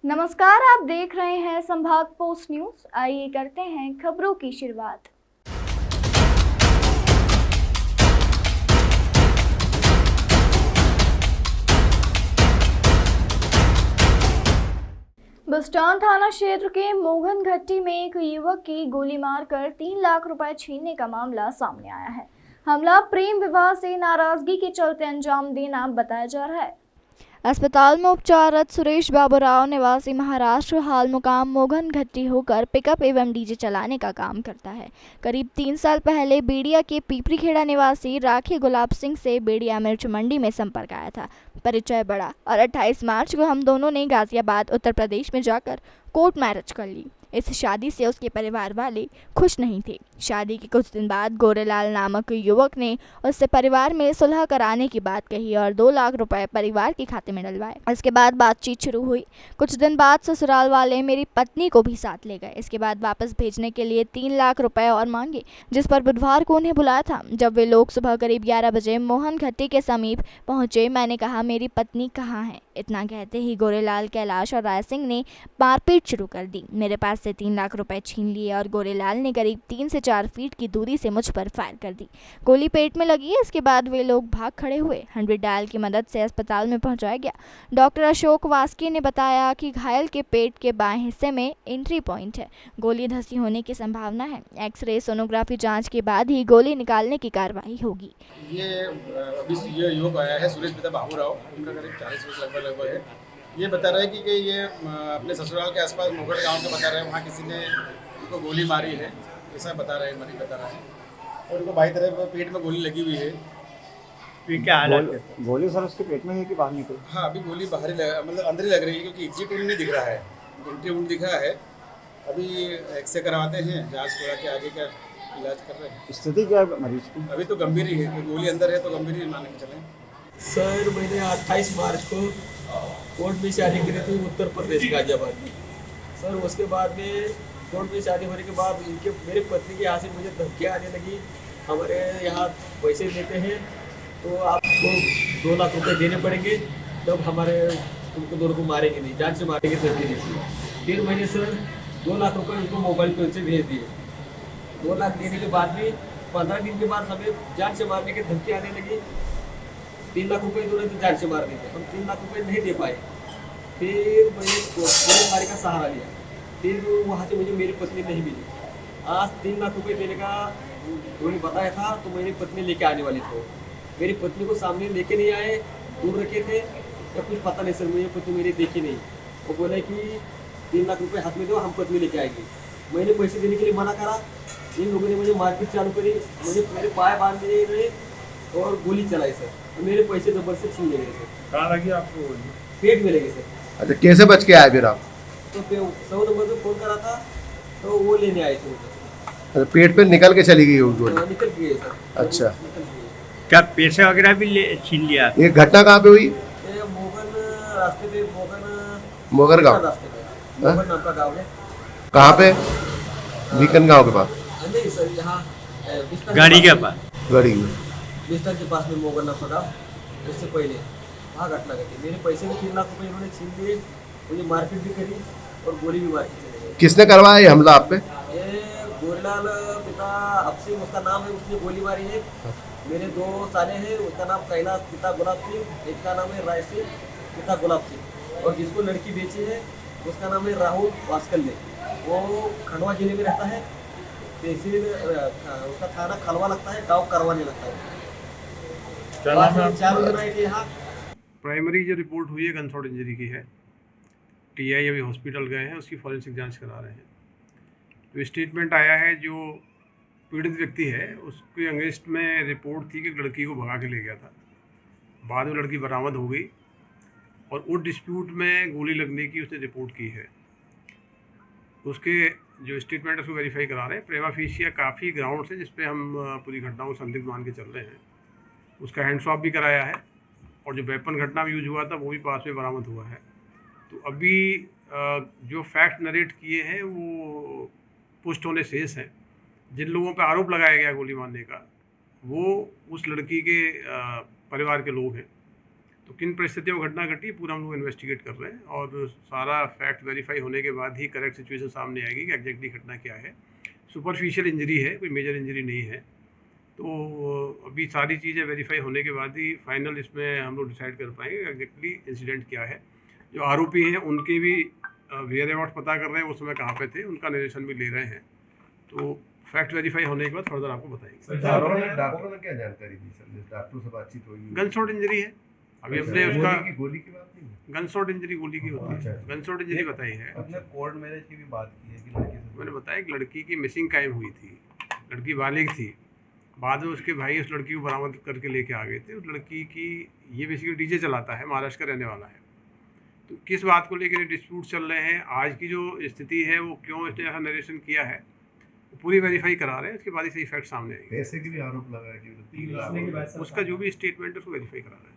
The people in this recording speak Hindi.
नमस्कार, आप देख रहे हैं संभाग पोस्ट न्यूज। आइए करते हैं खबरों की शुरुआत। बस्टान थाना क्षेत्र के मोहन घट्टी में एक युवक की गोली मारकर 3 लाख रुपए छीनने का मामला सामने आया है। हमला प्रेम विवाह से नाराजगी के चलते अंजाम देना बताया जा रहा है। अस्पताल में उपचाररत सुरेश बाबूराव निवासी महाराष्ट्र हाल मुकाम मोहन घट्टी होकर पिकअप एवं डीजे चलाने का काम करता है। करीब 3 साल पहले बेड़िया के पीपरीखेड़ा निवासी राखी गुलाब सिंह से बेड़िया मिर्च मंडी में संपर्क आया था। परिचय बढ़ा और 28 मार्च को हम दोनों ने गाजियाबाद उत्तर प्रदेश में जाकर कोर्ट मैरिज कर ली। इस शादी से उसके परिवार वाले खुश नहीं थे। शादी के कुछ दिन बाद गोरेलाल नामक युवक ने उससे परिवार में सुलह कराने की बात कही और 2 लाख रुपए परिवार के खाते में डलवाए। इसके बाद बातचीत शुरू हुई। कुछ दिन बाद ससुराल वाले मेरी पत्नी को भी साथ ले गए। इसके बाद वापस भेजने के लिए 3 लाख रुपए और मांगे, जिस पर बुधवार को उन्हें बुलाया था। जब वे लोग सुबह करीब 11 बजे मोहन घट्टी के समीप पहुंचे, मैंने कहा मेरी पत्नी कहाँ है। इतना कहते ही गोरेलाल, कैलाश और राय सिंह ने मारपीट शुरू कर दी। मेरे पास से 3 लाख रुपए छीन लिए और गोरेलाल ने करीब 3 से 4 फीट की दूरी से मुझ पर फायर कर दी। गोली पेट में लगी। इसके बाद वे लोग भाग खड़े हुए। 100 डायल की मदद से अस्पताल में पहुंचाया गया। डॉक्टर अशोक वास्की ने बताया कि घायल के पेट के बाएं हिस्से में एंट्री पॉइंट है। गोली धंसी होने की संभावना है। एक्सरे सोनोग्राफी जांच के बाद ही गोली निकालने की कार्रवाई होगी। ये युवक आया है सुरेश पिता बाबूराव, उनका करीब 40 वर्ष लगभग है। ये बता रहा है कि ये अपने ससुराल के आसपास मोगड़ गांव के बता रहे हैं, वहाँ किसी ने उनको गोली मारी है, ऐसा बता रहे हैं, मरीज बता रहा है। और उनको बाई तरफ पेट में गोली लगी हुई है। क्या हालत है? गोली सर उसके पेट में है कि बाहर निकली? हाँ, अभी गोली बाहर ही मतलब अंदर ही लग रही है, क्योंकि एग्जिट वुंड नहीं दिख रहा है। एंट्री वुंड दिख रहा है। अभी एक्सरे करवाते हैं, जाँच करा के आगे का इलाज कर रहे हैं। स्थिति क्या है मरीज की? अभी तो गंभीर ही है, गोली अंदर है तो गंभीर ही मान के चलें। सर, मैंने 28 मार्च को कोर्ट में शादी करी थी उत्तर प्रदेश गाजियाबाद में। सर, उसके बाद में कोर्ट में शादी होने के बाद मेरे पत्नी के यहाँ से मुझे धमकियाँ आने लगी। हमारे यहाँ पैसे देते हैं तो आपको 2 लाख रुपए देने पड़ेंगे, तब हमारे तुमको दोनों को मारेंगे नहीं, जान से मारेंगे धमकी देती है। फिर मैंने सर 2 लाख रुपये उनको मोबाइल पे से भेज दिए। 2 लाख देने के बाद भी 15 दिन के बाद हमें जान से मारने की धमकी आने लगी। 3 लाख रुपए दोनों तो जान से मार देते, हम 3 लाख रुपए नहीं दे पाए। फिर मैंने पुलिस का सहारा लिया। फिर वहाँ से मुझे मेरी पत्नी नहीं मिली। आज 3 लाख रुपए देने का उन्होंने बताया था, तो मेरी पत्नी लेके आने वाली थी। मेरी पत्नी को सामने लेके नहीं आए, दूर रखे थे या कुछ पता नहीं सर, मुझे पत्नी मेरी देखी नहीं। वो बोले कि 3 लाख रुपए हाथ में दो, हम पत्नी लेके आएंगे। मैंने पैसे देने के लिए मना करा। इन लोगों ने मुझे मारपीट चालू करी, मुझे मेरे पाए बांध दिए गए और गोली चलाई सर। मेरे पैसे जबरदस्ती छीन ले गए सर। कहाँ लगी आपको? पेट में लगे सर। अच्छा, कैसे बच के आए फिर आप? तो 100 नंबर पे फोन करा था, तो वो लेने आए थे। अच्छा, पेट पे निकल के चली गई वो गोली? निकल गए सर। अच्छा, निकल गए। क्या पैसे वगैरह भी छीन लिया? ये घटना कहाँ पे हुई? ये मोगन रास्ते पे, मोगर गांव रास्ते पे, मोगन नाम का गाँव है। कहाँ पे? बीकन गांव के पास? नहीं सर, यहाँ गाड़ी के पास? गड़ी में। बिस्तर के पास में मोगन नाम का गाँव। उससे पहले वहाँ घटना घटी। मेरे पैसे भी 3 लाख रुपए इन्होंने छीन लिए, मुझे मारपीट भी करी और गोली भी मार के चले गए। किसने करवाया ये हमला आप पे? ये गोरेलाल पिता अफसिंह उसका नाम है, उसने गोली मारी है। मेरे 2 साले हैं, उसका नाम कैलाश पिता गुलाब सिंह, एक का नाम है राय सिंह पिता गुलाब सिंह, और जिसको लड़की बेची है उसका नाम है राहुल वास्कल्ले। वो खंडवा जिले में रहता है। तहसील उसका थाना खलवा लगता है, गाँव करवाने लगता है। 4 जन आए थे यहाँ। प्राइमरी जो रिपोर्ट हुई है गन शॉट इंजरी की है। टीआई अभी हॉस्पिटल गए हैं, उसकी फॉरेंसिक जांच करा रहे हैं। तो स्टेटमेंट आया है, जो पीड़ित व्यक्ति है उसके अगेंस्ट में रिपोर्ट थी कि लड़की को भगा के ले गया था। बाद में लड़की बरामद हो गई और उस डिस्प्यूट में गोली लगने की उसने रिपोर्ट की है। उसके जो स्टेटमेंट है उसको वेरीफाई करा रहे हैं। प्रेमा फेशिया काफ़ी ग्राउंड है जिस पे हम पूरी घटना को संदिग्ध मान के चल रहे हैं। उसका हैंड स्वैप भी कराया है और जो वेपन घटना में यूज हुआ था वो भी पास में बरामद हुआ है। तो अभी जो फैक्ट नरेट किए हैं वो पुष्ट होने शेष हैं। जिन लोगों पर आरोप लगाया गया गोली मारने का, वो उस लड़की के परिवार के लोग हैं। तो किन परिस्थितियों में घटना घटी पूरा हम लोग इन्वेस्टिगेट कर रहे हैं और सारा फैक्ट वेरीफाई होने के बाद ही करेक्ट सिचुएशन सामने आएगी कि एग्जैक्टली घटना क्या है। सुपरफिशियल इंजरी है, कोई मेजर इंजरी नहीं है। तो अभी सारी चीज़ें वेरीफाई होने के बाद ही फाइनल इसमें हम लोग डिसाइड कर पाएंगे एग्जैक्टली इंसिडेंट क्या है। जो आरोपी हैं उनके भी वेयर अबाउट पता कर रहे हैं, उस समय कहाँ पे थे, उनका निर्देशन भी ले रहे हैं। तो फैक्ट वेरीफाई होने के बाद फर्दर आपको बताएंगे। डॉक्टरों ने क्या जानकारी दी सर? जिस डॉक्टरों से बातचीत हुई, गन शॉट इंजरी है। अभी अपने उसका गोली की बात नहीं है। गन शॉट इंजरी गोली की होती है, गन शॉट इंजरी बताई है। अपने कोर्ट मैरिज की भी बात की है कि लड़की से मैंने बताया एक लड़की की मिसिंग कायम हुई थी, लड़की बालिग थी। बाद में उसके भाई उस लड़की को बरामद करके लेके आ गए थे। उस लड़की की ये बेसिकली डीजे चलाता है, महाराष्ट्र का रहने वाला है। तो किस बात को लेकर डिस्प्यूट चल रहे हैं, आज की जो स्थिति है वो क्यों इसने ऐसा नरेशन किया है, वो पूरी वेरीफाई करा रहे हैं। उसके बाद ही सही फैक्ट सामने आएंगे। पैसे की भी आरोप लगा है कि 3 लाख उसका जो भी स्टेटमेंट है उसको वेरीफाई करा रहे हैं।